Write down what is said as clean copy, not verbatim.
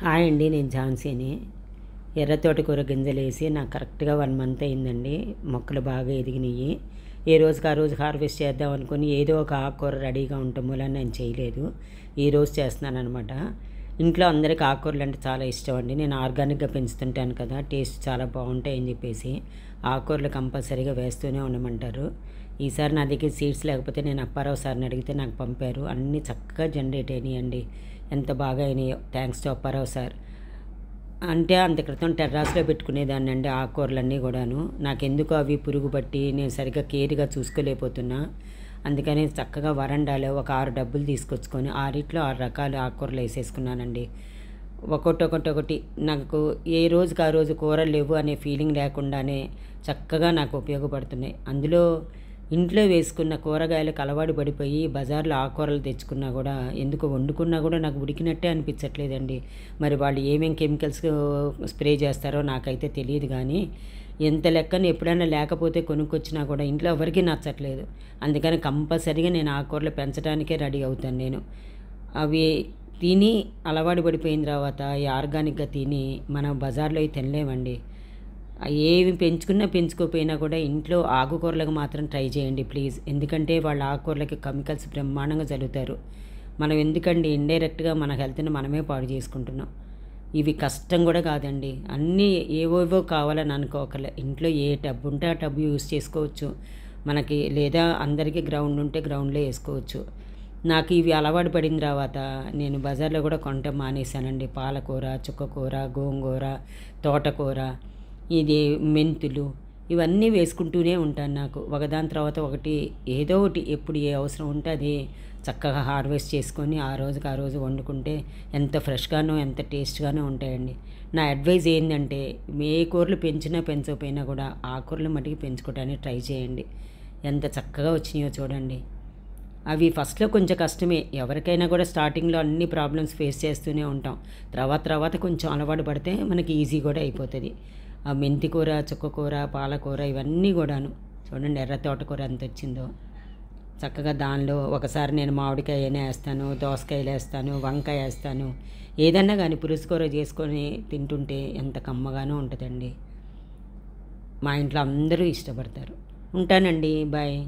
Hi అండి, నేను ఝాన్సీని. ఎర్ర తోటకూర గింజలేసి నాకు కరెక్ట్గా 1 మంత్ అయిందండి. మొక్కలు బాగా ఎదిగినాయి. ఏ రోజుకి ఆ రోజు హార్వెస్ట్ చేద్దాం అనుకుని ఏదో ఒక ఆకుకూర రెడీగా ఉండటం వల్ల నేను చేయలేదు. ఈరోజు చేస్తున్నానమాట. ఇంట్లో అందరికీ ఆకుకూరలు అంటే చాలా ఇష్టం అండి. నేను ఆర్గానిక్గా పెంచుతుంటాను కదా, టేస్ట్ చాలా బాగుంటాయని చెప్పేసి ఆకుకూరలు కంపల్సరీగా వేస్తూనే ఉండమంటారు. ఈసారి నా దగ్గర సీడ్స్ లేకపోతే నేను అప్పారావు సార్ని అడిగితే నాకు పంపారు. అన్నీ చక్కగా జనరేట్ అయినాయండి. ఎంత బాగా అయినాయో, థ్యాంక్స్ టు అప్పారావు సార్. అంటే అంత క్రితం టెర్రాస్లో పెట్టుకునేదాన్ని అండి ఆకుకూరలన్నీ కూడాను. నాకెందుకో అవి పురుగు పట్టి నేను సరిగ్గా కేర్గా చూసుకోలేకపోతున్నా. అందుకని చక్కగా వరండాలో ఒక 6 డబ్బులు తీసుకొచ్చుకొని 6 రకాల ఆకుకూరలు వేసేసుకున్నానండి. ఒకటి నాకు ఏ రోజుకి ఆ రోజు కూరలు లేవు అనే ఫీలింగ్ లేకుండానే చక్కగా నాకు ఉపయోగపడుతున్నాయి. అందులో ఇంట్లో వేసుకున్న కూరగాయలకు అలవాటు పడిపోయి బజార్లో ఆకుకూరలు తెచ్చుకున్నా కూడా, ఎందుకు వండుకున్నా కూడా నాకు ఉడికినట్టే అనిపించట్లేదండి. మరి వాళ్ళు ఏమేం కెమికల్స్ స్ప్రే చేస్తారో నాకైతే తెలియదు. కానీ ఎంత లెక్కన ఎప్పుడైనా లేకపోతే కొనుక్కొచ్చినా కూడా ఇంట్లో ఎవరికీ నచ్చట్లేదు. అందుకని కంపల్సరీగా నేను ఆకుకూరలు పెంచడానికే రెడీ అవుతాను నేను. అవి తిని అలవాటు పడిపోయిన తర్వాత ఈ ఆర్గానిక్గా తిని మనం బజార్లో అవి తినలేమండి. ఏవి పెంచుకోకపోయినా కూడా ఇంట్లో ఆకుకూరలకు మాత్రం ట్రై చేయండి ప్లీజ్. ఎందుకంటే వాళ్ళ ఆకుకూరలకి కెమికల్స్ బ్రహ్మాండంగా చల్లుతారు. మనం ఎందుకండి ఇండైరెక్ట్గా మన హెల్త్ని మనమే పాడు చేసుకుంటున్నాం. ఇవి కష్టం కూడా కాదండి. అన్నీ ఏవోవో కావాలని అనుకోకలే. ఇంట్లో ఏ టబ్ ఉంటే ఆ టబ్ యూజ్ చేసుకోవచ్చు మనకి, లేదా అందరికీ గ్రౌండ్ ఉంటే గ్రౌండ్లో వేసుకోవచ్చు. నాకు ఇవి అలవాటు పడిన తర్వాత నేను బజార్లో కూడా కొనటం మానేశానండి. పాలకూర, చుక్కకూర, గోంగూర, తోటకూర, ఇది మెంతులు, ఇవన్నీ వేసుకుంటూనే ఉంటాను. నాకు ఒకదాని తర్వాత ఒకటి ఏదో ఒకటి ఎప్పుడు ఏ అవసరం ఉంటే అది చక్కగా హార్వెస్ట్ చేసుకొని ఆ రోజుకి ఆ రోజు వండుకుంటే ఎంత ఫ్రెష్గానో ఎంత టేస్ట్గానో ఉంటాయండి. నా అడ్వైజ్ ఏంటంటే ఏ కూరలు పెంచకపోయినా కూడా ఆ కూరలు మటుకు పెంచుకోవడానికి ట్రై చేయండి. ఎంత చక్కగా వచ్చినాయో చూడండి. అవి ఫస్ట్లో కొంచెం కష్టమే. ఎవరికైనా కూడా స్టార్టింగ్లో అన్ని ప్రాబ్లమ్స్ ఫేస్ చేస్తూనే ఉంటాం. తర్వాత కొంచెం అలవాటు పడితే మనకి ఈజీ కూడా అయిపోతుంది. ఆ మెంతికూర, చుక్కకూర, పాలకూర ఇవన్నీ కూడాను చూడండి. ఎర్ర తోటకూర ఎంత వచ్చిందో చక్కగా. దానిలో ఒకసారి నేను మామిడికాయ వేస్తాను, దోసకాయలు వేస్తాను, వంకాయ వేస్తాను. ఏదన్నా కానీ పులుసుకూర చేసుకొని తింటుంటే ఎంత కమ్మగానో ఉంటుందండి. మా ఇంట్లో అందరూ ఇష్టపడతారు. ఉంటానండి, బాయ్.